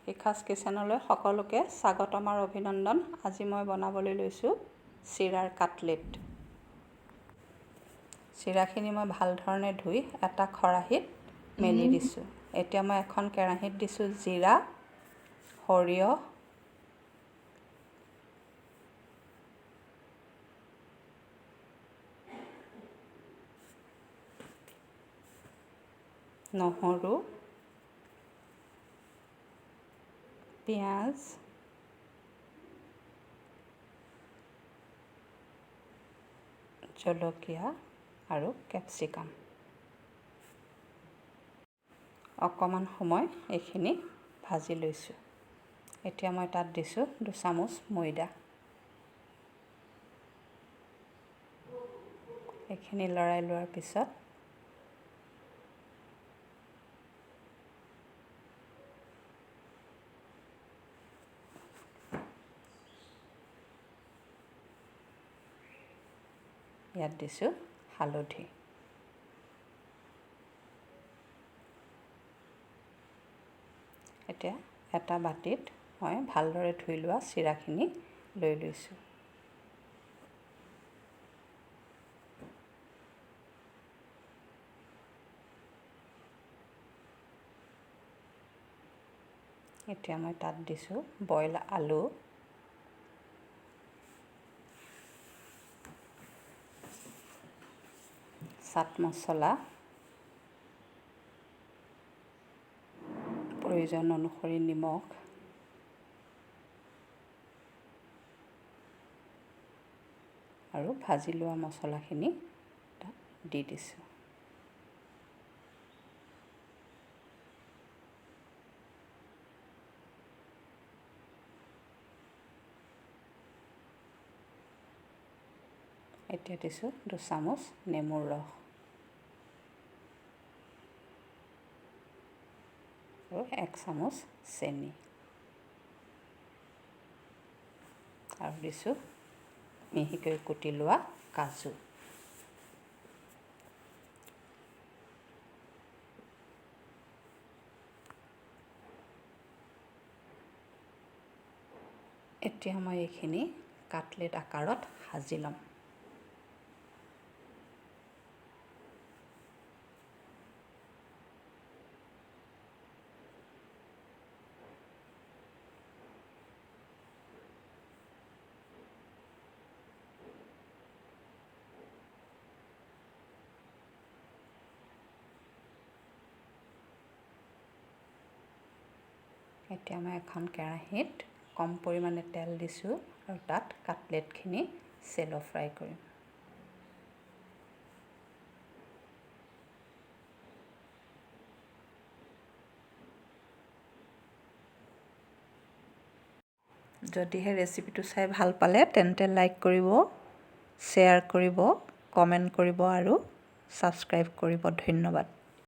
শিখাছ কিচেনলৈ সকলোকে স্বাগতম আৰু অভিনন্দন। আজি মই বনাবলৈ লৈছোঁ চিৰাৰ কাটলেট। চিৰাখিনি মই ভাল ধৰণে ধুই এটা খৰাহিত মেলি দিছোঁ। এতিয়া মই এখন কেৰাহীত দিছোঁ জিৰা, সৰিয়হ, নহৰু, পিঁয়াজ, জলকীয়া আৰু কেপচিকাম। অকণমান সময় এইখিনি ভাজি লৈছোঁ। এতিয়া মই তাত দিছোঁ 2 চামুচ ময়দা। এইখিনি লৰাই লোৱাৰ পিছত ইয়াত দিছোঁ হালধি। এতিয়া এটা বাটিত মই ভালদৰে ধুই লোৱা চিৰাখিনি লৈ লৈছোঁ। এতিয়া মই তাত দিছোঁ বইল আলু, চাট মছলা, প্ৰয়োজন অনুসৰি নিমখ, আৰু ভাজি লোৱা মছলাখিনি তাত দি দিছোঁ। এতিয়া দিছোঁ 2 চামুচ নেমুৰ ৰস আৰু 1 চামুচ চেনি, আৰু দিছোঁ মিহিকৈ কুটি লোৱা কাজু। এতিয়া মই এইখিনি কাটলেট আকাৰত সাজি ল'ম। এতিয়া মই এখন কেৰাহীত কম পৰিমাণে তেল দিছোঁ আৰু তাত কাটলেটখিনি চেল' ফ্ৰাই কৰিম। যদিহে ৰেচিপিটো চাই ভাল পালে তেন্তে লাইক কৰিব, শ্বেয়াৰ কৰিব, কমেণ্ট কৰিব আৰু ছাবস্ক্ৰাইব কৰিব। ধন্যবাদ।